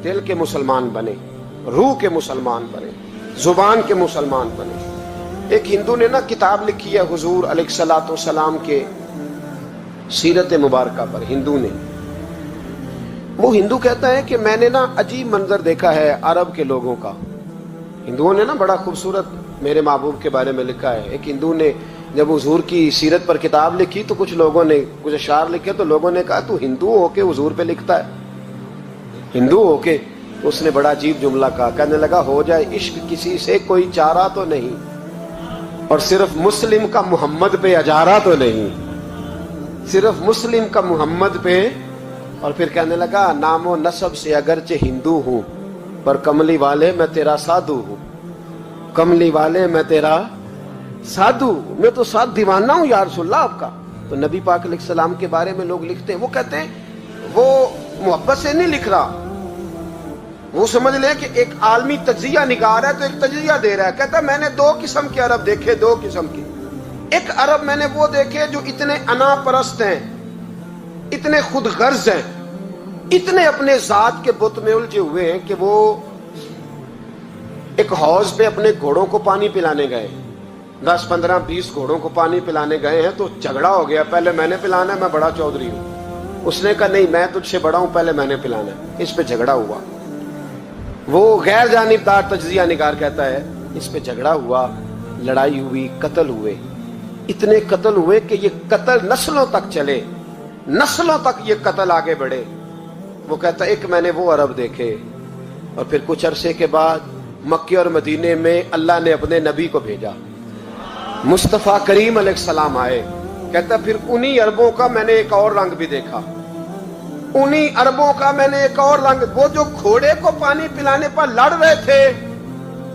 دل کے مسلمان بنے, روح کے مسلمان بنے, زبان کے مسلمان بنے. ایک ہندو نے نا کتاب لکھی ہے حضور علیہ الصلوۃ والسلام کے سیرت مبارکہ پر. ہندو نے, وہ ہندو کہتا ہے کہ میں نے نا عجیب منظر دیکھا ہے عرب کے لوگوں کا. ہندوؤں نے نا بڑا خوبصورت میرے محبوب کے بارے میں لکھا ہے. ایک ہندو نے جب حضور کی سیرت پر کتاب لکھی تو کچھ لوگوں نے کچھ اشعار لکھے, تو لوگوں نے کہا تو ہندو ہو کے حضور پہ لکھتا ہے, ہندو ہو کے. اس نے بڑا عجیب جملہ کہا, کہنے لگا ہو جائے عشق کسی سے کوئی چارہ تو نہیں, اور صرف مسلم کا محمد پہ اجارہ تو نہیں, صرف مسلم کا محمد پہ. اور پھر کہنے لگا نام و نسب سے اگرچہ ہندو ہوں پر کملی والے میں تیرا سادھو ہوں, کملی والے میں تیرا سادھو, میں تو ساتھ دیوانہ ہوں یا رسول اللہ آپ کا. تو نبی پاک علیہ السلام کے بارے میں لوگ لکھتے ہیں, وہ کہتے ہیں وہ محبت سے نہیں لکھ رہا, وہ سمجھ لیں کہ ایک عالمی تجزیہ نگار ہے تو ایک تجزیہ دے رہا ہے. کہتا ہے میں نے دو قسم کے عرب دیکھے, دو قسم کے. ایک عرب میں نے وہ دیکھے جو اتنے انا پرست ہیں, اتنے خود غرض ہیں, اتنے اپنے ذات کے بت میں الجھے ہوئے ہیں کہ وہ ایک حوض پہ اپنے گھوڑوں کو پانی پلانے گئے, 10 15 20 گھوڑوں کو پانی پلانے گئے ہیں. تو جھگڑا ہو گیا, پہلے میں نے پلانا ہے, میں بڑا چودھری ہوں. اس نے کہا نہیں میں تجھ سے بڑا ہوں, پہلے میں نے پلانا ہے. اس پہ جھگڑا ہوا. وہ غیر جانبدار تجزیہ نگار کہتا ہے اس پہ جھگڑا ہوا, لڑائی ہوئی, قتل ہوئے. اتنے قتل ہوئے کہ یہ قتل نسلوں تک چلے, نسلوں تک یہ قتل آگے بڑھے. وہ کہتا ہے ایک میں نے وہ عرب دیکھے. اور پھر کچھ عرصے کے بعد مکے اور مدینے میں اللہ نے اپنے نبی کو بھیجا, مصطفیٰ کریم علیہ السلام آئے. کہتا پھر انہی عربوں کا میں نے ایک اور رنگ بھی دیکھا, انہی عربوں کا میں نے ایک اور رنگ. وہ جو گھوڑے کو پانی پلانے پر لڑ رہے تھے,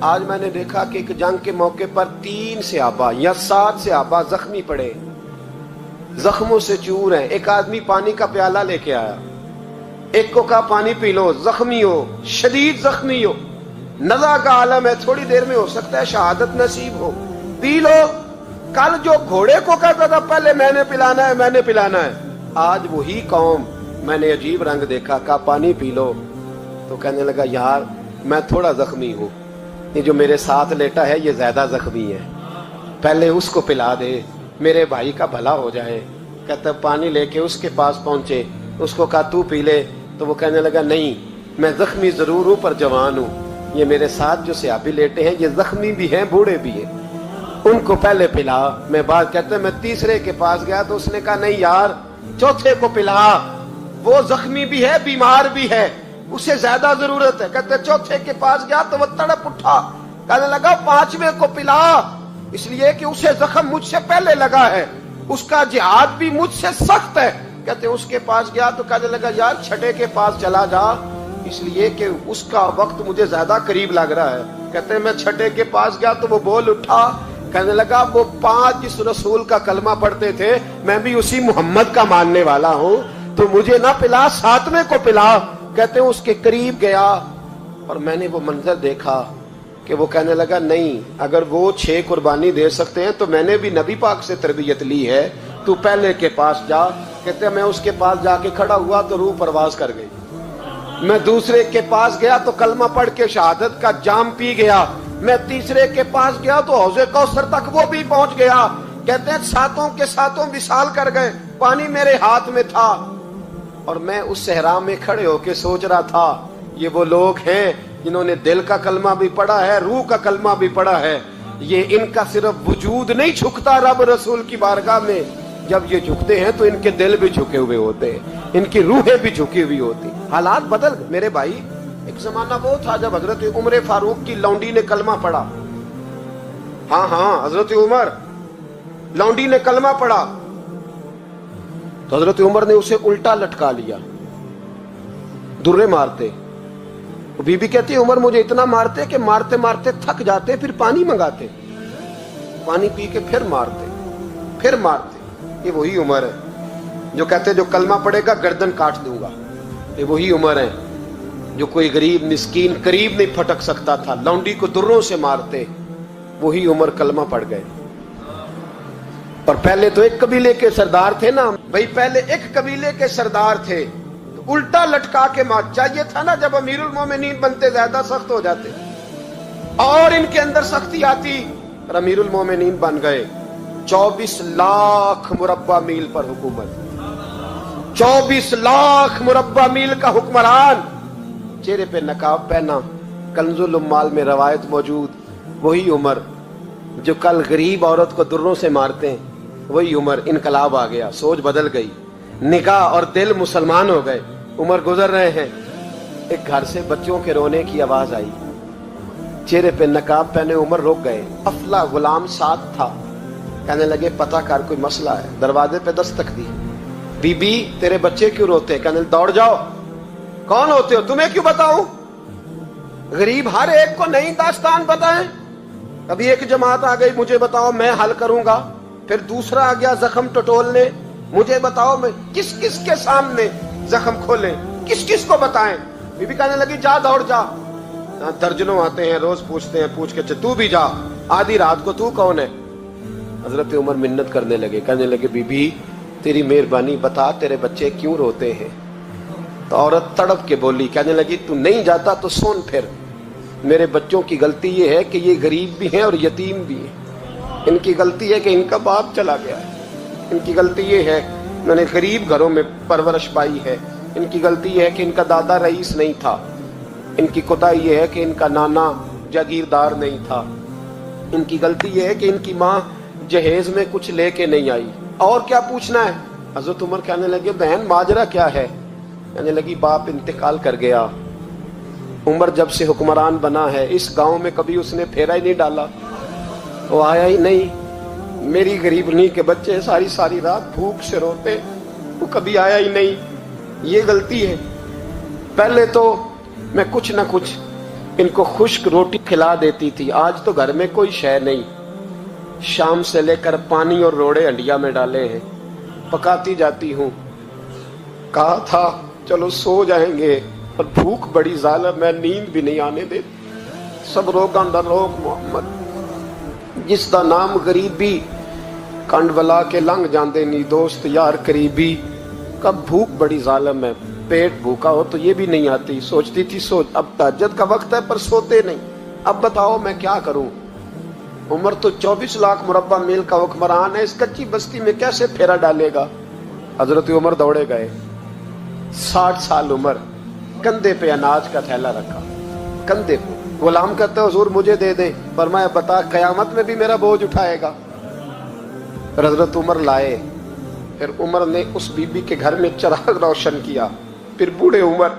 آج میں نے دیکھا کہ ایک جنگ کے موقع پر 3 صحابہ یا 7 صحابہ زخمی پڑے, زخموں سے چور ہیں. ایک آدمی پانی کا پیالہ لے کے آیا, ایک کو کہا پانی پی لو, زخمی ہو, شدید زخمی ہو, نزا کا عالم ہے, تھوڑی دیر میں ہو سکتا ہے شہادت نصیب ہو, پی لو. کل جو گھوڑے کو کہتا تھا پہلے میں نے پلانا ہے, میں نے پلانا ہے, آج وہی قوم میں نے عجیب رنگ دیکھا, کہا پانی پی لو. تو کہنے لگا یار میں تھوڑا زخمی ہوں, یہ جو میرے ساتھ لیٹا ہے یہ زیادہ زخمی ہے, پہلے اس کو پلا دے, میرے بھائی کا بھلا ہو جائے. کہتا پانی لے کے اس کے پاس پہنچے, اس کو کہا تو پی لے. تو وہ کہنے لگا نہیں میں زخمی ضرور ہوں پر جوان ہوں, یہ میرے ساتھ جو صحابی لیٹے ہیں یہ زخمی بھی ہیں بوڑھے بھی ہیں, ان کو پہلے پلا. میں بات کہتے ہیں میں تیسرے کے پاس گیا تو اس نے کہا نہیں یار چوتھے کو پلا, وہ زخمی بھی ہے بیمار بھی ہے, اسے زیادہ ضرورت ہے. کہتے چوتھے کے پاس گیا تو وہ تڑپ اٹھا, کہنے لگا 5ویں کو پلا, اس لیے کہ اسے زخم مجھ سے پہلے لگا ہے, اس کا جہاد بھی مجھ سے سخت ہے. کہتے اس کے پاس گیا تو کہنے لگا یار 6 کے پاس چلا جا, اس لیے کہ اس کا وقت مجھے زیادہ قریب لگ رہا ہے. کہتے ہیں میں 6 کے پاس گیا تو وہ بول اٹھا, کہنے لگا وہ 5 جس رسول کا کلمہ پڑھتے تھے میں بھی اسی محمد کا ماننے والا ہوں, تو مجھے نہ پلا 7ویں کو پلا. کہتے ہیں اس کے قریب گیا اور میں نے وہ منظر دیکھا کہ وہ کہنے لگا نہیں اگر وہ 6 قربانی دے سکتے ہیں تو میں نے بھی نبی پاک سے تربیت لی ہے, تو پہلے کے پاس جا. کہتے ہیں میں اس کے پاس جا کے کھڑا ہوا تو روح پرواز کر گئی. میں دوسرے کے پاس گیا تو کلمہ پڑھ کے شہادت کا جام پی گیا. میں تیسرے کے پاس گیا تو حوض کوثر تک وہ بھی پہنچ گیا. کہتے ہیں 7 کے 7 وصال کر گئے, پانی میرے ہاتھ میں تھا اور میں اس صحرا میں کھڑے ہو کے سوچ رہا تھا یہ وہ لوگ ہیں جنہوں نے دل کا کلمہ بھی پڑھا ہے, روح کا کلمہ بھی پڑھا ہے. یہ ان کا صرف وجود نہیں جھکتا رب رسول کی بارگاہ میں, جب یہ جھکتے ہیں تو ان کے دل بھی جھکے ہوئے ہوتے ہیں, ان کی روحیں بھی جھکی ہوئی ہوتی. حالات بدل گئے میرے بھائی. ایک زمانہ وہ تھا جب حضرت عمر فاروق کی لونڈی نے کلمہ پڑھا, ہاں حضرت عمر لونڈی نے کلمہ پڑھا تو حضرت عمر نے اسے الٹا لٹکا لیا, درے مارتے. بی بی کہتی ہے عمر مجھے اتنا مارتے کہ مارتے مارتے تھک جاتے, پھر پانی منگاتے, پانی پی کے پھر مارتے. یہ وہی عمر ہے جو کہتے جو کلمہ پڑھے گا گردن کاٹ دوں گا. یہ وہی عمر ہے جو کوئی غریب مسکین قریب نہیں پھٹک سکتا تھا, لونڈی کو دروں سے مارتے. وہی عمر کلمہ پڑھ گئے. اور پہلے تو ایک قبیلے کے سردار تھے نا بھائی, پہلے ایک قبیلے کے سردار تھے, تو الٹا لٹکا کے مار. چاہیے تھا نا جب امیرُ المومنین بنتے زیادہ سخت ہو جاتے اور ان کے اندر سختی آتی. اور امیرُ المومنین بن گئے. 24 لاکھ مربع میل پر حکومت, 24 لاکھ مربع میل کا حکمران. چہرے پہ نقاب پہنا. کنز العمال میں روایت موجود, وہی عمر جو کل غریب عورت کو دروں سے مارتے ہیں, وہی عمر. انقلاب آ گیا, سوچ بدل گئی, نگاہ اور دل مسلمان ہو گئے. عمر گزر رہے ہیں, ایک گھر سے بچوں کے رونے کی آواز آئی. چہرے پہ نقاب پہنے عمر رک گئے. افلا غلام ساتھ تھا. کہنے لگے پتہ کر کوئی مسئلہ ہے. دروازے پہ دستک دی. بی بی تیرے بچے کیوں روتے ہیں؟ کہنے دوڑ جاؤ. کون ہوتے ہو؟ تمہیں کیوں بتاؤں؟ غریب ہر ایک کو نئی داستان بتائیں. ابھی ایک جماعت آ گئی, مجھے بتاؤ میں حل کروں گا. پھر دوسرا آ گیا زخم ٹٹولنے, مجھے بتاؤ میں کس کس کے سامنے زخم کھولیں, کس کس کو بتائیں. بی بی کہنے لگی جا دوڑ جا. درجنوں آتے ہیں, روز پوچھتے ہیں, پوچھ کے تو بھی جا. آدھی رات کو تو کون ہے؟ حضرت عمر منت کرنے لگے. کہنے لگے بی بی تیری مہربانی بتا تیرے بچے کیوں روتے ہیں. تو عورت تڑپ کے بولی. کہنے لگی تو نہیں جاتا تو سن پھر. میرے بچوں کی غلطی یہ ہے کہ یہ غریب بھی ہیں اور یتیم بھی ہیں. ان کی غلطی ہے کہ ان کا باپ چلا گیا ہے. ان کی غلطی یہ ہے انہوں نے غریب گھروں میں پرورش پائی ہے. ان کی غلطی یہ ہے کہ ان کا دادا رئیس نہیں تھا. ان کی کوتاہی یہ ہے کہ ان کا نانا جاگیردار نہیں تھا. ان کی غلطی یہ ہے کہ ان کی ماں جہیز میں کچھ لے کے نہیں آئی. اور کیا پوچھنا ہے؟ حضرت عمر کہنے لگے بہن ماجرا کیا ہے؟ کہنے لگی باپ انتقال کر گیا. عمر جب سے حکمران بنا ہے اس گاؤں میں کبھی اس نے پھیرا ہی نہیں ڈالا, وہ آیا ہی نہیں. میری غریبنی کے بچے ساری ساری رات بھوک سے روتے, وہ کبھی آیا ہی نہیں. یہ غلطی ہے. پہلے تو میں کچھ نہ کچھ ان کو خشک روٹی کھلا دیتی تھی, آج تو گھر میں کوئی شے نہیں. شام سے لے کر پانی اور روڑے ہنڈیا میں ڈالے ہیں, پکاتی جاتی ہوں. کہا تھا چلو سو جائیں گے, اور بھوک بڑی ظالم ہے, نیند بھی نہیں آنے دے. سب روگاں دا روگ محمد, جس دا نام غریبی کنڈ ولا کے لنگ جاندے نی دوست یار قریبی. کب بھوک بڑی ظالم ہے, پیٹ بھوکا ہو تو یہ بھی نہیں آتی. سوچتی تھی سوچ اب تہجد کا وقت ہے پر سوتے نہیں. اب بتاؤ میں کیا کروں. عمر تو 24 لاکھ مربع میل کا حکمران ہے, اس کچی بستی میں کیسے پھیرا ڈالے گا. حضرت عمر دوڑے گئے. 60 سال عمر, کندھے پہ اناج کا تھیلا رکھا, کندھے پہ. غلام کہتے حضور مجھے دے دیں. فرمایا بتا قیامت میں بھی میرا بوجھ اٹھائے گا. حضرت عمر لائے. پھر عمر نے اس بی بی کے گھر میں چراغ روشن کیا. پھر بوڑھے عمر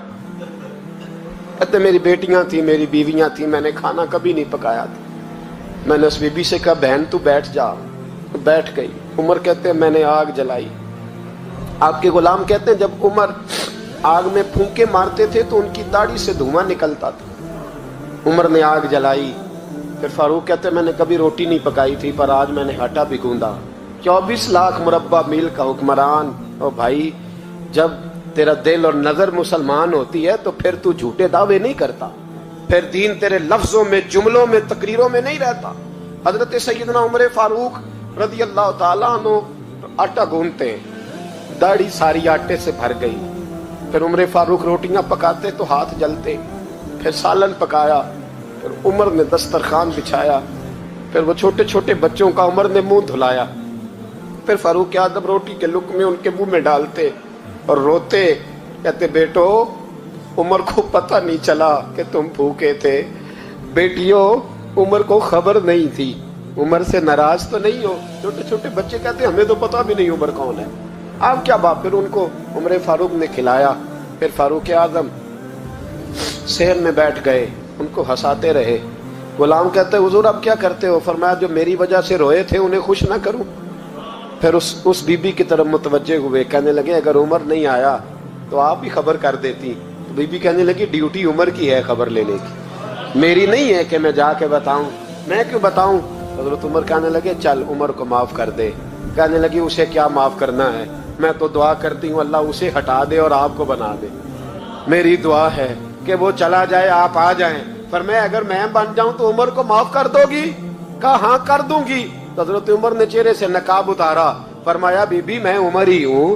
کہتے میری بیٹیاں تھیں, میری بیویاں تھیں, میں نے کھانا کبھی نہیں پکایا تھا. میں نے اس بی بی سے کہا بہن تو بیٹھ جا. بیٹھ گئی. عمر کہتے ہیں میں نے آگ جلائی. آپ کے غلام کہتے ہیں جب عمر آگ میں پھونکے مارتے تھے تو ان کی داڑھی سے دھواں نکلتا تھا. عمر نے آگ جلائی. پھر فاروق کہتے ہیں میں نے کبھی روٹی نہیں پکائی تھی پر آج میں نے آٹا بھی گوندا. 24 لاکھ مربع میل کا حکمران. او بھائی جب تیرا دل اور نظر مسلمان ہوتی ہے تو پھر تو جھوٹے دعوے نہیں کرتا, پھر دین تیرے لفظوں میں, جملوں میں, تقریروں میں نہیں رہتا. حضرت سیدنا عمر فاروق رضی اللہ تعالیٰ عنہ آٹا گوندتے ہیں, داڑھی ساری آٹے سے بھر گئی. پھر عمر فاروق روٹیاں پکاتے تو ہاتھ جلتے. پھر سالن پکایا. پھر عمر نے دسترخوان بچھایا. پھر وہ چھوٹے چھوٹے بچوں کا عمر نے منہ دھلایا. پھر فاروق اعظم روٹی کے لقمے ان کے منہ میں ڈالتے اور روتے, کہتے بیٹو عمر کو پتہ نہیں چلا کہ تم بھوکے تھے. بیٹیوں عمر کو خبر نہیں تھی. عمر سے ناراض تو نہیں ہو. چھوٹے چھوٹے بچے کہتے ہمیں تو پتہ بھی نہیں عمر کون ہے. آپ کیا بات. پھر ان کو عمر فاروق نے کھلایا. پھر فاروق اعظم صحن میں بیٹھ گئے, ان کو ہنساتے رہے. غلام کہتے حضور اب کیا کرتے ہو؟ فرمایا جو میری وجہ سے روئے تھے انہیں خوش نہ کروں. پھر اس بی بی کی طرف متوجہ ہوئے, کہنے لگے اگر عمر نہیں آیا تو آپ ہی خبر کر دیتی. بی بی کہنے لگی ڈیوٹی عمر کی ہے خبر لینے کی, میری نہیں ہے کہ میں جا کے بتاؤں. میں کیوں بتاؤں؟ حضرت عمر کہنے لگے چل عمر کو معاف کر دے. کہنے لگی اسے کیا معاف کرنا ہے, میں تو دعا کرتی ہوں اللہ اسے ہٹا دے اور آپ کو بنا دے. میری دعا ہے کہ وہ چلا جائے آپ آ جائیں. فرمایا اگر میں بن جاؤں تو عمر کو معاف کر دو گی؟ کہا ہاں کر دوں گی. حضرت عمر نے چہرے سے نقاب اتارا. فرمایا بی بی میں عمر ہی ہوں,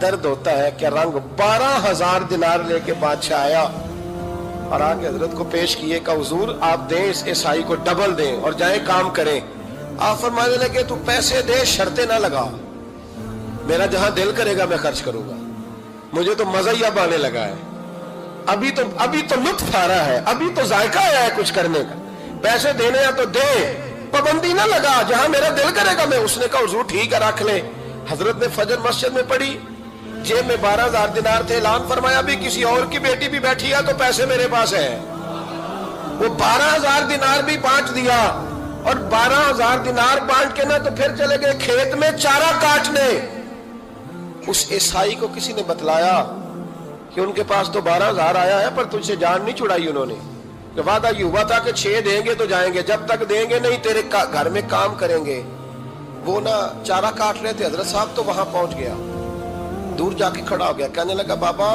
درد ہوتا ہے، کیا رنگ. 12,000 دینار لے کے بادشاہ آیا اور آ کے حضرت کو پیش کیے کہ حضور آپ دیں اس عیسائی کو ڈبل دیں اور جائیں کام کریں. آپ فرمانے لگے تو پیسے دے، شرطیں نہ لگا، میرا جہاں دل کرے گا میں خرچ کروں گا، مجھے تو مزہ ہی اب آنے لگا ہے، ابھی تو لطف آ رہا ہے، ابھی تو ذائقہ آیا ہے کچھ کرنے کا، پیسے دینے ہیں تو دے، پابندی نہ لگا، جہاں میرا دل کرے گا میں. اس نے کہا حضور ٹھیک ہے رکھ لے. حضرت نے فجر مسجد میں پڑھی، جیب میں 12,000 دینار تھے، اعلان فرمایا بھی کسی اور کی بیٹی بھی بیٹھی ہے تو پیسے میرے پاس ہے. وہ 12,000 دینار بھی بانٹ دیا، اور 12,000 دینار بانٹ کے نہ تو پھر چلے گئے کھیت میں چارہ کاٹنے. اس عیسائی کو کسی نے بتلایا کہ ان کے پاس تو 12,000 آیا ہے پر تجھ سے جان نہیں چھڑائی انہوں نے، کہ وعدہ یہ ہوا تھا کہ 6 دیں گے تو جائیں گے، جب تک دیں گے نہیں تیرے گھر میں کام کریں گے. وہ نہ چارہ کاٹ رہے تھے، حضرت صاحب تو وہاں پہنچ گیا، دور جا کے کھڑا ہو گیا، کہنے لگا بابا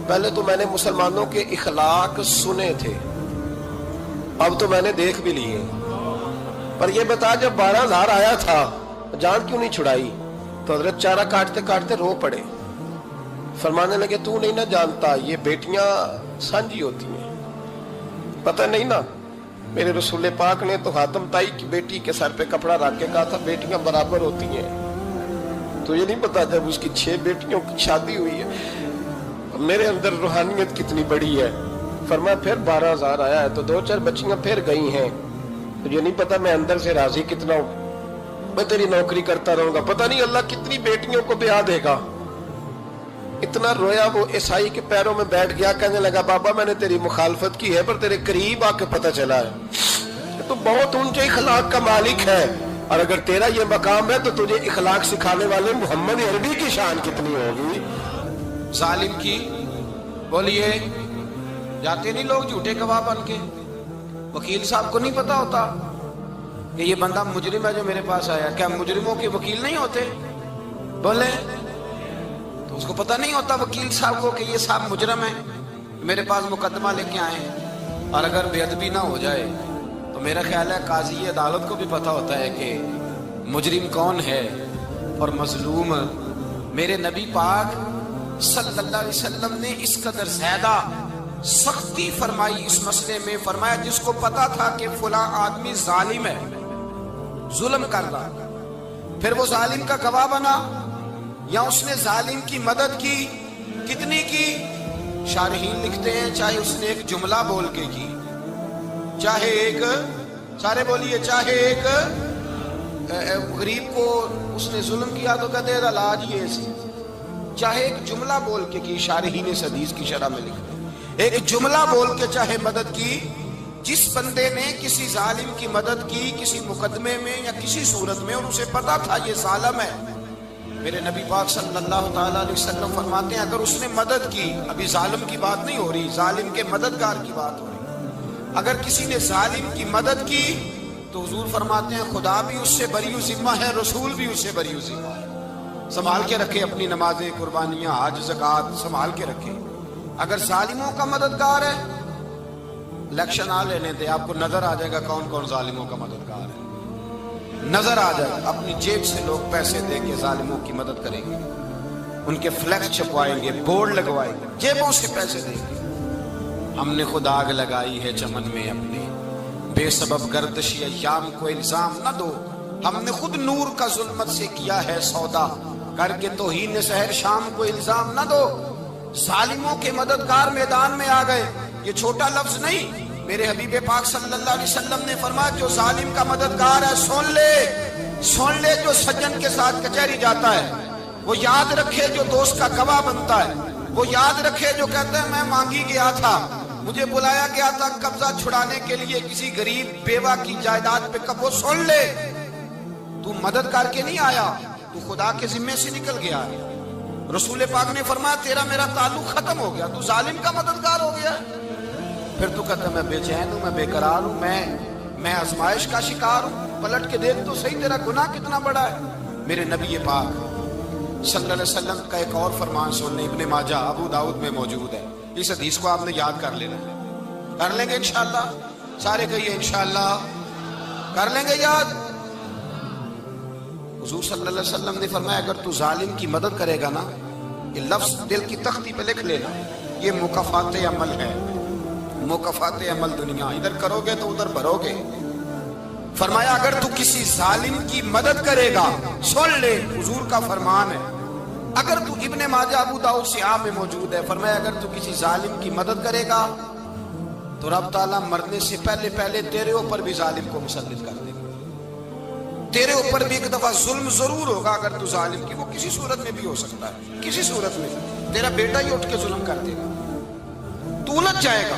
پہلے تو میں نے مسلمانوں کے اخلاق سنے تھے، اب تو میں نے دیکھ بھی لیے، پر یہ بتا جب 12,000 آیا تھا جان کیوں نہیں چھڑائی؟ تو حضرت چارہ کاٹتے کاٹتے رو پڑے. فرمانے لگے تو نہیں نہ جانتا یہ بیٹیاں سانجی ہوتی ہیں، پتہ نہیں نا، میرے رسول پاک نے تو حاتم تائی کی بیٹی کے سر پہ کپڑا رکھ کے کہا تھا بیٹیاں برابر ہوتی ہیں. تو یہ نہیں پتا جب اس کی 6 بیٹیوں کی شادی ہوئی ہے میرے اندر روحانیت کتنی بڑی ہے. فرمایا پھر 12,000 آیا ہے تو 2-4 بچیاں پھر گئی ہیں، تو یہ نہیں پتا میں اندر سے راضی کتنا ہوں، میں تیری نوکری کرتا رہوں گا، پتہ نہیں اللہ کتنی بیٹیوں کو بیاہ دے گا. اتنا رویا وہ عیسائی کے پیروں میں بیٹھ گیا، کہنے لگا بابا میں نے تیری مخالفت کی ہے پر تیرے قریب آ کے پتہ چلا ہے تو بہت اونچے اخلاق کا مالک ہے، اور اگر تیرا یہ مقام ہے تو تجھے اخلاق سکھانے والے محمد عربی کی شان کتنی ہوگی. ظالم کی بولیے جاتے نہیں لوگ جھوٹے گواہ بن کے، وکیل صاحب کو نہیں پتا ہوتا کہ یہ بندہ مجرم ہے جو میرے پاس آیا. کیا مجرموں کے وکیل نہیں ہوتے؟ بولے تو اس کو پتہ نہیں ہوتا وکیل صاحب کو کہ یہ صاحب مجرم ہے، میرے پاس مقدمہ لے کے آئے ہیں. اور اگر بے ادبی نہ ہو جائے تو میرا خیال ہے قاضی عدالت کو بھی پتہ ہوتا ہے کہ مجرم کون ہے اور مظلوم. میرے نبی پاک صلی اللہ علیہ وسلم نے اس قدر زیادہ سختی فرمائی اس مسئلے میں، فرمایا جس کو پتا تھا کہ فلاں آدمی ظالم ہے، ظلم کر رہا، پھر وہ ظالم کا گواہ بنا یا اس نے ظالم کی مدد کی، کتنی کی؟ شارحین لکھتے ہیں چاہے اس نے ایک جملہ بول کے کی، چاہے ایک، سارے بولیے، چاہے ایک غریب کو اس نے ظلم کیا تو کہتے ہیں علاج یہ سی، چاہے ایک جملہ بول کے کی. شارحین اس حدیث کی شرح میں لکھتے ہیں ایک جملہ بول کے چاہے مدد کی. جس بندے نے کسی ظالم کی مدد کی کسی مقدمے میں یا کسی صورت میں اور اسے پتا تھا یہ ظالم ہے، میرے نبی پاک صلی اللہ تعالیٰ علیہ وسلم فرماتے ہیں اگر اس نے مدد کی، ابھی ظالم کی بات نہیں ہو رہی، ظالم کے مددگار کی بات ہو رہی، اگر کسی نے ظالم کی مدد کی تو حضور فرماتے ہیں خدا بھی اس سے بری ذمہ ہے، رسول بھی اس سے بری ذمہ ہے. سنبھال کے رکھے اپنی نمازیں، قربانیاں، حج، زکوٰۃ سنبھال کے رکھے. اگر ظالموں کا مددگار ہے، الیکشن آ لینے دے، آپ کو نظر آ جائے گا کون کون ظالموں کا مددگار ہے، نظر آ جائے گا. اپنی جیب سے لوگ پیسے دے کے ظالموں کی مدد کریں گے، ان کے فلیکس چھپوائیں گے، بورڈ لگوائیں گے، جیبوں سے پیسے دیں گے. ہم نے خود آگ لگائی ہے چمن میں اپنے، بے سبب گردشی ایام کو الزام نہ دو، ہم نے خود نور کا ظلمت سے کیا ہے سودا، کر کے توہین سحر شام کو الزام نہ دو. ظالموں کے مددگار میدان میں آ گئے، یہ چھوٹا لفظ نہیں. میرے حبیب پاک صلی اللہ علیہ وسلم نے فرمایا جو ظالم کا مددگار ہے سن لے جو سجن کے ساتھ کچہری جاتا ہے، وہ یاد رکھے جو دوست کا گواہ بنتا ہے، وہ یاد رکھے جو کہتا ہے میں مانگی گیا تھا، مجھے بلایا گیا تھا قبضہ چھڑانے کے لیے کسی غریب بیوہ کی جائیداد پہ، کب وہ سن لے تو مدد کر کے نہیں آیا، تو خدا کے ذمے سے نکل گیا. رسول پاک نے فرمایا تیرا میرا تعلق ختم ہو گیا، تو ظالم کا مددگار ہو گیا. پھر تو کہتا میں بے چین ہوں، میں بے قرار ہوں، میں آزمائش کا شکار ہوں. پلٹ کے دیکھ تو صحیح تیرا گناہ کتنا بڑا ہے. میرے نبی پاک صلی اللہ علیہ وسلم کا ایک اور فرمان سننے، ابن ماجہ ابو داؤد میں موجود ہے. اس حدیث کو آپ نے یاد کر لینا، کر لیں گے انشاءاللہ، سارے کہیے انشاءاللہ کر لیں گے یاد. حضور صلی اللہ علیہ وسلم نے فرمایا اگر تو ظالم کی مدد کرے گا نا، یہ لفظ دل کی تختی پہ لکھ لینا، یہ مکافات عمل ہے، مکافات عمل دنیا، ادھر کرو گے تو ادھر بھرو گے۔ فرمایا اگر تو کسی ظالم کی مدد کرے گا، سن لے حضور کا فرمان ہے، اگر تو ابن ماجہ ابو داؤد سیاہ میں موجود ہے، فرمایا اگر تو کسی ظالم کی مدد کرے گا تو رب تعالیٰ مرنے سے پہلے پہلے تیرے اوپر بھی ظالم کو مسلط کر دے گا، تیرے اوپر بھی ایک دفعہ ظلم ضرور ہوگا اگر تو ظالم کی، وہ کسی صورت میں بھی ہو سکتا ہے، کسی صورت میں تیرا بیٹا ہی اٹھ کے ظلم کر دے گا، تو الجھ جائے گا،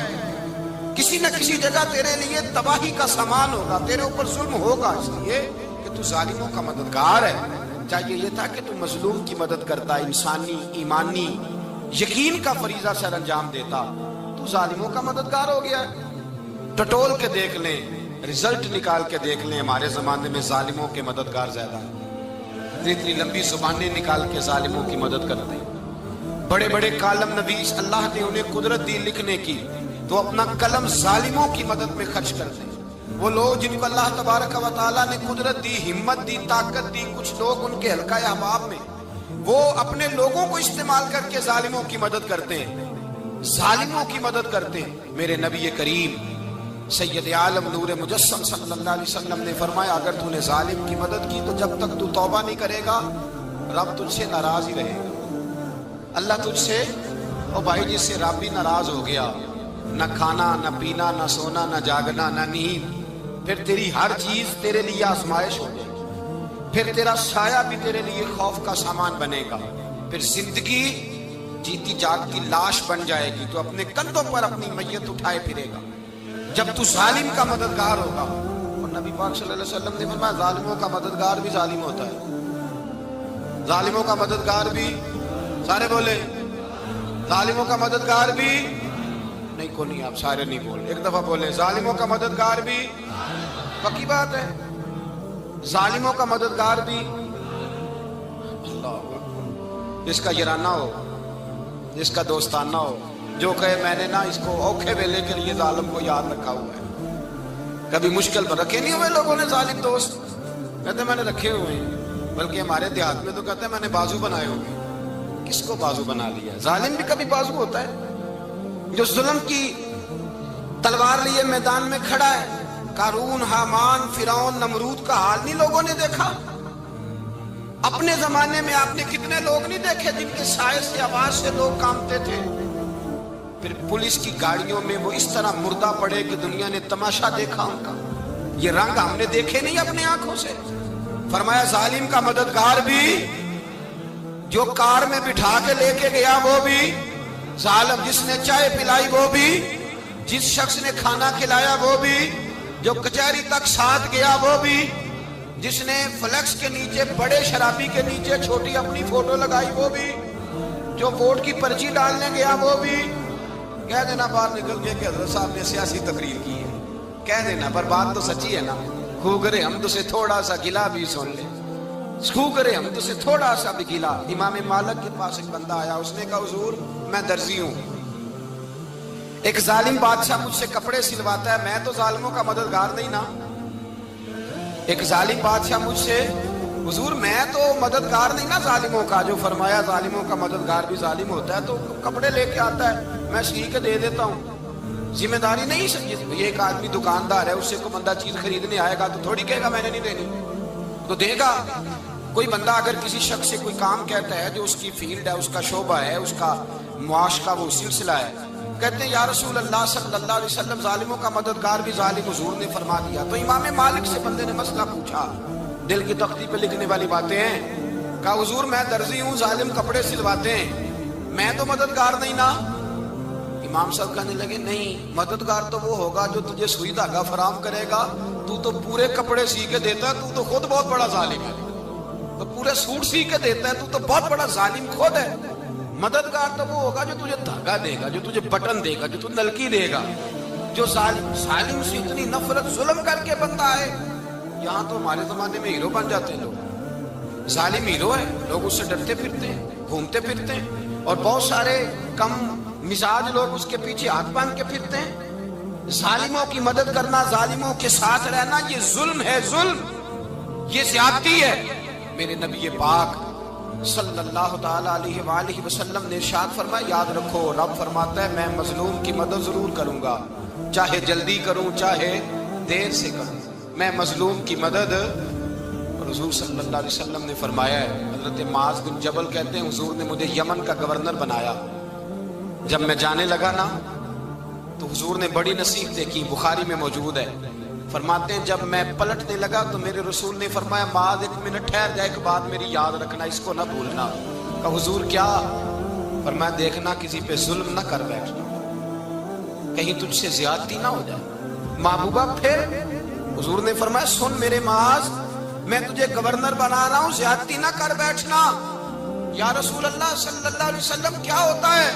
کسی نہ کسی جگہ تیرے لیے تباہی کا سامان ہوگا، تیرے اوپر ظلم ہوگا، اس لیے کہ تو ظالموں کا مددگار ہے۔ چاہیے یہ تھا کہ تو مظلوم کی مدد کرتا، انسانی ایمانی یقین کا فریضہ سر انجام دیتا، تو ظالموں کا مددگار ہو گیا۔ ٹٹول کے دیکھ لیں، رزلٹ نکال کے دیکھ لیں، ہمارے زمانے میں ظالموں کے مددگار زیادہ ہیں، اتنی لمبی زبانیں نکال کے ظالموں کی مدد کرتے ہیں، بڑے بڑے کالم نویس اللہ نے انہیں قدرت دی لکھنے کی، تو اپنا قلم ظالموں کی مدد میں خرچ کرتے ہیں۔ وہ لوگ جن کو اللہ تبارک و تعالیٰ نے قدرت دی، ہمت دی، طاقت دی، کچھ لوگ ان کے حلقہ احباب میں وہ اپنے لوگوں کو استعمال کر کے ظالموں کی مدد کرتے ہیں، ظالموں کی مدد کرتے ہیں۔ میرے نبی کریم سید عالم نور مجسم صلی اللہ علیہ وسلم نے فرمایا اگر تو نے ظالم کی مدد کی تو جب تک تو توبہ نہیں کرے گا رب تجھ سے ناراض ہی رہے گا۔ اللہ تجھ سے، او بھائی جس سے رب بھی ناراض ہو گیا، نہ کھانا نہ پینا نہ سونا نہ جاگنا نہ نیند، پھر تیری ہر چیز تیرے لیے آزمائش ہو جائے گی، پھر تیرا سایہ بھی تیرے لیے خوف کا سامان بنے گا، پھر زندگی جیتی جاگتی لاش بن جائے گی، تو اپنے کندھوں پر اپنی میت اٹھائے پھرے گا جب تو ظالم کا مددگار ہوگا۔ اور نبی پاک صلی اللہ علیہ وسلم نے فرمایا ظالموں کا مددگار بھی ظالم ہوتا ہے، ظالموں کا مددگار بھی، سارے بولے ظالموں کا مددگار بھی نہیں، کو نہیں، آپ سارے نہیں بولے، ایک دفعہ بولے ظالموں کا مددگار بھی، پکی بات ہے، ظالموں کا مددگار بھی۔ اللہ جس کا یارانہ ہو، جس کا دوستانہ ہو، جو کہے میں نے نا اس کو اوکھے ویلے کے لیے ظالم کو یاد رکھا ہوا ہے، کبھی مشکل پر رکھے نہیں ہوئے لوگوں نے ظالم دوست، کہتے میں نے رکھے ہوئے ہیں، بلکہ ہمارے دیہات میں تو کہتے ہیں میں نے بازو بنائے ہوئے۔ کس کو بازو بنا لیا؟ ظالم بھی کبھی بازو ہوتا ہے، جو ظلم کی تلوار لیے میدان میں کھڑا ہے۔ قارون، حامان، فرعون، نمرود کا حال نہیں لوگوں نے دیکھا؟ اپنے زمانے میں آپ نے کتنے لوگ نہیں دیکھے جن کے سائے سے، آواز سے لوگ کانپتے تھے؟ پھر پولیس کی گاڑیوں میں وہ اس طرح مردہ پڑے کہ دنیا نے تماشا دیکھا ان کا، یہ رنگ ہم نے دیکھے نہیں اپنے آنکھوں سے۔ فرمایا ظالم کا مددگار بھی، جو کار میں بٹھا کے لے کے گیا وہ بھی ظالم، جس نے چائے پلائی وہ بھی، جس شخص نے کھانا کھلایا وہ بھی، جو کچہری تک ساتھ گیا وہ بھی، جس نے فلیکس کے نیچے، بڑے شرابی کے نیچے چھوٹی اپنی فوٹو لگائی وہ بھی، جو ووٹ کی پرچی ڈالنے گیا وہ بھی۔ کہہ دینا باہر نکل کے کہ حضرت صاحب نے سیاسی تقریر کی ہے، کہہ دینا، پر بات تو سچی ہے نا۔ خو کرے ہم تو سے تھوڑا سا گلا بھی سن لے، خو کرے ہم تو سے تھوڑا سا بھی گلا۔ امام مالک کے پاس ایک بندہ آیا، اس نے کہا حضور میں درزی ہوں، ایک ظالم بادشاہ مجھ سے کپڑے سلواتا ہے، میں تو ظالموں کا مددگار نہیں نا۔ ایک ظالم بادشاہ مجھ سے، حضور میں تو مددگار نہیں نا ظالموں کا، جو فرمایا ظالموں کا مددگار بھی ظالم ہوتا ہے، تو کپڑے لے کے آتا ہے میں سی کے دے دیتا ہوں، ذمہ داری نہیں سمجھے۔ یہ ایک آدمی دکاندار ہے، اس سے کوئی بندہ چیز خریدنے آئے گا تو تھوڑی کہے گا میں نے نہیں دینی، تو دے گا۔ کوئی بندہ اگر کسی شخص سے کوئی کام کہتا ہے جو اس کی فیلڈ ہے، اس کا شعبہ ہے، اس کا معاش کا وہ سلسلہ ہے، کہتے ہیں یا رسول اللہ صلی اللہ علیہ وسلم ظالموں کا مددگار بھی ظالم، حضور نے فرما دیا۔ تو امام مالک سے بندے نے مسئلہ پوچھا، دل کی تختی پہ لکھنے والی باتیں ہیں، کہا حضور میں درزی ہوں، ظالم کپڑے سلواتے ہیں، میں تو مددگار نہیں نا۔ امام صاحب کہنے لگے نہیں، مددگار تو وہ ہوگا جو تجھے سوئی دھاگا فراہم کرے گا، تو تو پورے کپڑے سی کے دیتا ہے، تو تو خود بہت بڑا ظالم ہے، تو پورے سوٹ سی کے دیتا ہے، تو تو بہت بڑا ظالم خود ہے۔ مددگار تو وہ ہوگا جو تجھے دھاگا دے گا، جو تجھے بٹن دے گا، جو تجھے نلکی دے گا، جو ظالم سے اتنی نفرت ظلم کر کے بنتا ہے۔ یہاں تو ہمارے زمانے میں ہیرو بن جاتے ہیں لوگ، ظالم ہیرو ہے، لوگ اس سے ڈرتے پھرتے ہیں، گھومتے پھرتے ہیں، اور بہت سارے کم مزاج لوگ اس کے پیچھے ہاتھ باندھ کے پھرتے ہیں۔ ظالموں کی مدد کرنا، ظالموں کے ساتھ رہنا، یہ ظلم ہے، ظلم، یہ زیادتی ہے۔ میرے نبی پاک صلی اللہ تعالی علیہ وآلہ وسلم نے ارشاد فرمایا یاد رکھو رب فرماتا ہے میں مظلوم کی مدد ضرور کروں گا، چاہے جلدی کروں چاہے دیر سے کروں، میں مظلوم کی مدد۔ حضور صلی اللہ علیہ وسلم نے فرمایا ہے، حضرت معاذ بن جبل کہتے ہیں حضور نے مجھے یمن کا گورنر بنایا، جب میں جانے لگا نا تو حضور نے بڑی نصیحتیں کی، بخاری میں موجود ہے، فرماتے ہیں جب میں پلٹنے لگا تو میرے رسول نے فرمایا معاذ ایک منٹ ٹھہر جا، ایک بات میری یاد رکھنا، اس کو نہ بھولنا۔ کہا حضور کیا؟ فرمایا دیکھنا کسی پہ ظلم نہ کر بیٹھنا، کہیں تجھ سے زیادتی نہ ہو جائے۔ محبوبہ پھر حضور نے فرمایا سن میرے معاذ میں تجھے گورنر بنا رہا ہوں، زیادتی نہ کر بیٹھنا۔ یا رسول اللہ صلی اللہ علیہ وسلم کیا ہوتا ہے؟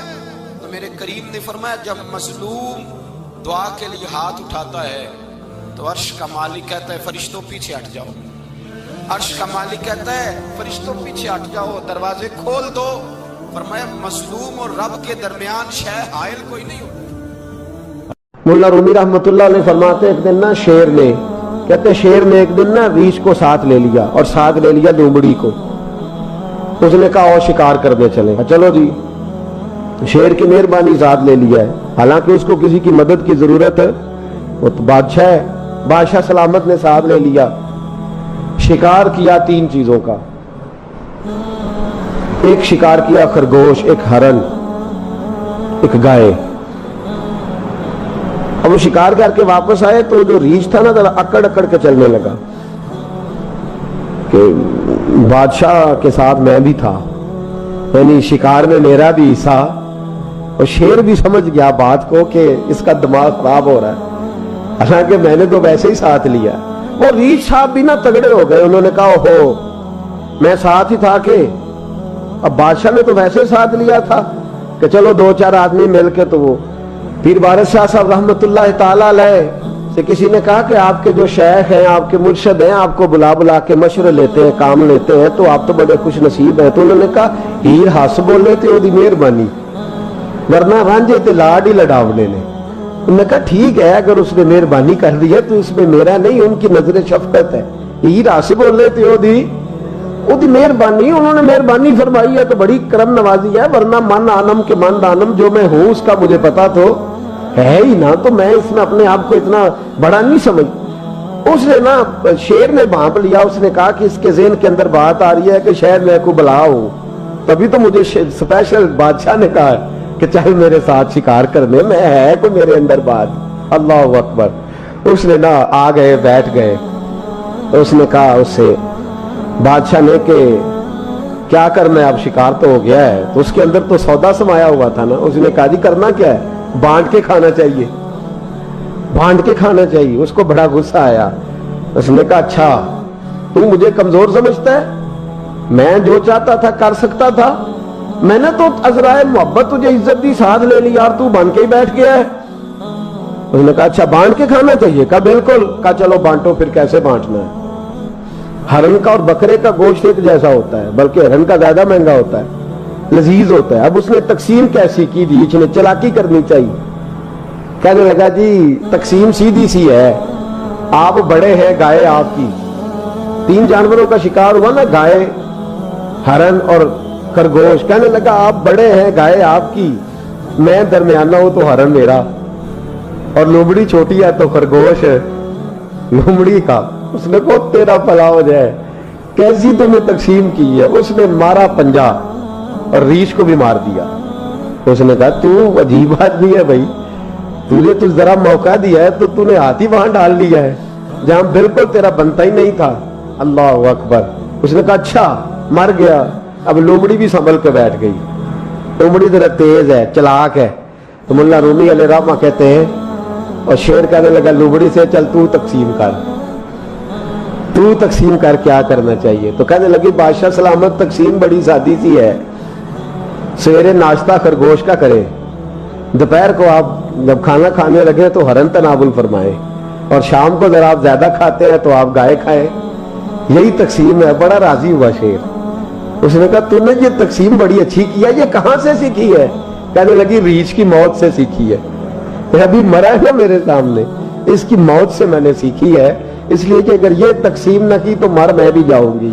تو میرے کریم نے فرمایا جب مظلوم دعا کے لیے ہاتھ اٹھاتا ہے تو عرش کا مالک کہتا ہے فرشتوں پیچھے ہٹ جاؤ، عرش کا مالک کہتا ہے فرشتوں پیچھے ہٹ جاؤ، دروازے کھول دو۔ فرمایا مظلوم اور رب کے درمیان شے حائل کوئی نہیں ہوتا۔ مولا رومی رحمت اللہ علیہ فرماتے ایک دن نا شیر نے، کہتے شیر نے ایک دن نا ریچھ کو ساتھ لے لیا اور ساتھ لے لیا لومڑی کو، اس نے کہا اور شکار کرنے چلے، چلو جی، شیر کی مہربانی ذات لے لیا ہے، حالانکہ اس کو کسی کی مدد کی ضرورت ہے، وہ تو بادشاہ ہے، بادشاہ سلامت نے ساتھ لے لیا، شکار کیا 3 چیزوں کا، ایک شکار کیا خرگوش، ایک ہرن، ایک گائے۔ اب وہ شکار کر کے واپس آئے تو جو ریچھ تھا نا ذرا اکڑ اکڑ کے چلنے لگا کہ بادشاہ کے ساتھ میں بھی تھا، یعنی شکار میں میرا بھی حصہ، اور شیر بھی سمجھ گیا بات کو کہ اس کا دماغ خراب ہو رہا ہے، حالانکہ میں نے تو ویسے ہی ساتھ لیا۔ اور ریچھ صاحب بھی نا تگڑے ہو گئے، انہوں نے کہا اوہو میں ساتھ ہی تھا، کہ اب بادشاہ نے تو ویسے ساتھ لیا تھا کہ چلو 2-4 آدمی مل کے، تو وہ پیر بارش شاہ صاحب رحمت اللہ تعالیٰ علیہ سے کسی نے کہا کہ آپ کے جو شیخ ہیں، آپ کے مرشد ہیں، آپ کو بلا کے مشورے لیتے ہیں، کام لیتے ہیں، تو آپ تو بڑے خوش نصیب ہیں۔ تو انہوں نے کہا ہیر ہس بولے تے دی مہربانی، ورنہ رانجے تے لاڈ ہی لڑاونے نے۔ انہوں نے کہا ٹھیک ہے اگر اس نے مہربانی کر دی ہے تو اس میں میرا نہیں، ان کی نظر شفقت ہے، ہیر ہس بولے تے دی مہربانی، انہوں نے مہربانی فرمائی ہے تو بڑی کرم نوازی ہے، ورنہ من آنم کے من دانم، جو میں ہوں اس کا مجھے پتا تو ہے ہی نا، تو میں اس میں اپنے آپ کو اتنا بڑا نہیں سمجھ۔ اس نے نا شیر نے بھانپ لیا، اس نے کہا کہ اس کے ذہن کے اندر بات آ رہی ہے کہ شاید میں کو بلا ہوں، تبھی تو مجھے سپیشل بادشاہ نے کہا کہ چاہے میرے ساتھ شکار کرنے میں، ہے کوئی میرے اندر بات۔ اللہ اکبر۔ اس نے نا آ گئے بیٹھ گئے، اس نے کہا اس سے بادشاہ نے کہ کیا کرنا ہے، اب شکار تو ہو گیا ہے، تو اس کے اندر تو سودا سمایا ہوا تھا نا، اس نے کہا جی کرنا کیا ہے، بانٹ کے کھانا چاہیے، بانٹ کے کھانا چاہیے۔ اس کو بڑا غصہ آیا، اس نے کہا اچھا تو مجھے کمزور سمجھتا ہے، میں جو چاہتا تھا کر سکتا تھا، میں نے تو عذرائے محبت تجھے عزت دی، ساتھ لے لی یار، تو بن کے ہی بیٹھ گیا ہے۔ اس نے کہا اچھا بانٹ کے کھانا چاہیے، کہا بالکل، کہا چلو بانٹو، پھر کیسے بانٹنا ہے۔ ہرن کا اور بکرے کا گوشت ایک جیسا ہوتا ہے، بلکہ ہرن کا زیادہ مہنگا ہوتا ہے، لذیذ ہوتا ہے۔ اب اس نے تقسیم کیسی کی دی، اس نے چلاکی کرنی چاہیے، کہنے لگا جی تقسیم سیدھی سی ہے، آپ بڑے ہیں، گائے آپ کی، 3 جانوروں کا شکار ہوا نا، گائے، ہرن اور خرگوش، کہنے لگا آپ بڑے ہیں، گائے آپ کی، میں درمیانہ ہوں تو ہرن میرا، اور لومڑی چھوٹی ہے تو خرگوش لومڑی کا۔ اس نے کہا تیرا بھلا ہو جائے، کیسی تم نے تقسیم کی ہے۔ اس نے مارا پنجا اور ریچھ کو بھی مار دیا۔ اس نے کہا تو عجیب آدمی ہے بھائی، تجھے تو ذرا موقع دیا ہے تو تو نے ہاتھ ہی وہاں ڈال لیا ہے جہاں بالکل تیرا بنتا ہی نہیں تھا۔ اللہ اکبر۔ اس نے کہا اچھا مر گیا۔ اب لومڑی بھی سنبھل کے بیٹھ گئی، لومڑی ذرا تیز ہے، چلاک ہے، تو مولا رومی علیہ رحمہ کہتے ہیں، اور شیر کہنے لگا لومڑی سے چل تو تقسیم کر، تو تقسیم کر کیا کرنا چاہیے۔ تو کہنے لگی بادشاہ سلامت تقسیم بڑی سادی سی ہے، سویرے ناشتہ خرگوش کا کرے، دوپہر کو آپ جب کھانا کھانے لگے تو ہرن تناول فرمائیں، اور شام کو ذرا آپ زیادہ کھاتے ہیں تو آپ گائے کھائیں، یہی تقسیم ہے۔ بڑا راضی ہوا شیر۔ اس نے کہا تو نے یہ تقسیم بڑی اچھی کی ہے، یہ کہاں سے سیکھی ہے؟ کہنے لگی ریچھ کی موت سے سیکھی ہے، ابھی مرا ہے نا میرے سامنے، اس کی موت سے میں نے سیکھی ہے، اس لیے کہ اگر یہ تقسیم نہ کی تو مر میں بھی جاؤں گی۔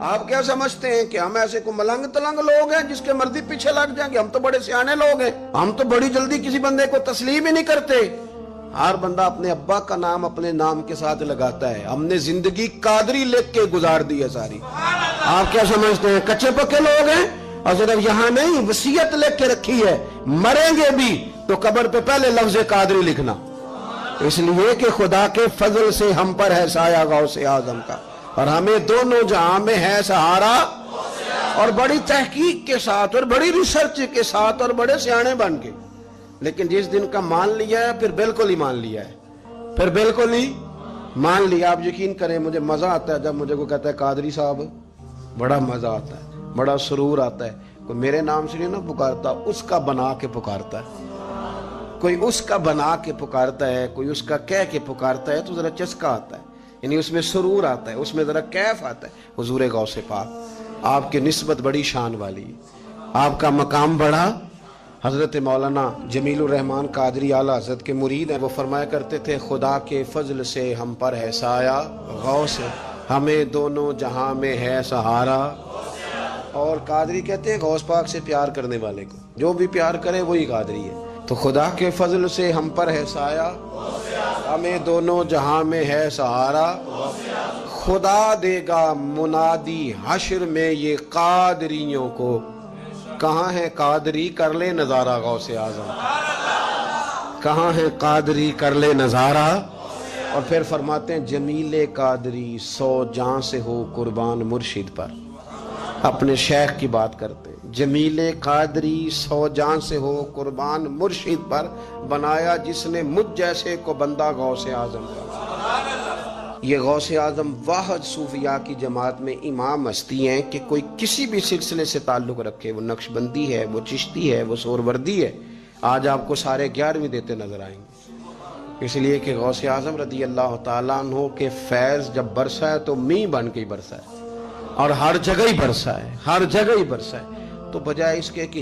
آپ کیا سمجھتے ہیں کہ ہم ایسے کو ملنگ تلنگ لوگ ہیں جس کے مرضی پیچھے لگ جائیں گے؟ ہم تو بڑے سیانے لوگ ہیں، ہم تو بڑی جلدی کسی بندے کو تسلیم ہی نہیں کرتے۔ ہر بندہ اپنے ابا کا نام اپنے نام کے ساتھ لگاتا ہے۔ ہم نے زندگی قادری لکھ کے گزار دی ہے ساری۔ آپ کیا سمجھتے ہیں کچے پکے لوگ ہیں؟ اور صرف یہاں نہیں، وصیت لکھ کے رکھی ہے، مریں گے بھی تو قبر پہ پہلے لفظ قادری لکھنا، اس لیے کہ خدا کے فضل سے ہم پر ہے سایہ غوث اعظم کا، اور ہمیں دونوں جہاں میں ہے سہارا۔ اور بڑی تحقیق کے ساتھ اور بڑی ریسرچ کے ساتھ اور بڑے سیانے بن کے، لیکن جس دن کا مان لیا ہے پھر بالکل ہی مان لیا ہے، پھر بالکل ہی مان لیا۔ آپ یقین کریں مجھے مزہ آتا ہے جب مجھے کوئی کہتا ہے قادری صاحب، بڑا مزہ آتا ہے، بڑا سرور آتا ہے۔ کوئی میرے نام سے نہیں نہ پکارتا، اس کا بنا کے پکارتا ہے، کوئی اس کا بنا کے پکارتا ہے، کوئی اس کا کہہ کے پکارتا ہے، تو ذرا چسکا آتا ہے، یعنی اس میں سرور آتا ہے، اس میں ذرا کیف آتا ہے۔ حضور غوث پاک آپ کی نسبت بڑی شان والی ہے، آپ کا مقام بڑا۔ حضرت مولانا جمیل الرحمن قادری اعلیٰ حضرت کے مرید ہیں، وہ فرمایا کرتے تھے خدا کے فضل سے ہم پر ہے سایہ غوث، ہمیں دونوں جہاں میں ہے سہارا۔ اور قادری کہتے ہیں غوث پاک سے پیار کرنے والے کو، جو بھی پیار کرے وہی قادری ہے۔ تو خدا کے فضل سے ہم پر ہے سایہ، ہمیں دونوں جہاں میں ہے سہارا، خدا دے گا منادی حشر میں یہ قادریوں کو، کہاں ہے قادری کر لے نظارہ غوث اعظم، کہاں ہے قادری کر لے نظارہ۔ اور پھر فرماتے ہیں جمیل قادری 100 جاں سے ہو قربان مرشد پر، اپنے شیخ کی بات کرتے ہیں، جمیل قادری 100 جاں سے ہو قربان مرشد پر، بنایا جس نے مجھ جیسے کو بندہ غوث اعظم کا۔ یہ غوث اعظم واحد صوفیاء کی جماعت میں امام ہستی ہیں کہ کوئی کسی بھی سلسلے سے تعلق رکھے، وہ نقش بندی ہے، وہ چشتی ہے، وہ سہروردی ہے، آج آپ کو سارے 11ویں دیتے نظر آئیں گے۔ اس لیے کہ غوث اعظم رضی اللہ تعالیٰ عنہ کے فیض جب برسا ہے تو میਂہ بن کے ہی برسا ہے، اور ہر جگہ ہی برسا ہے، ہر جگہ ہی برسا ہے۔ تو بجائے اس کے کہ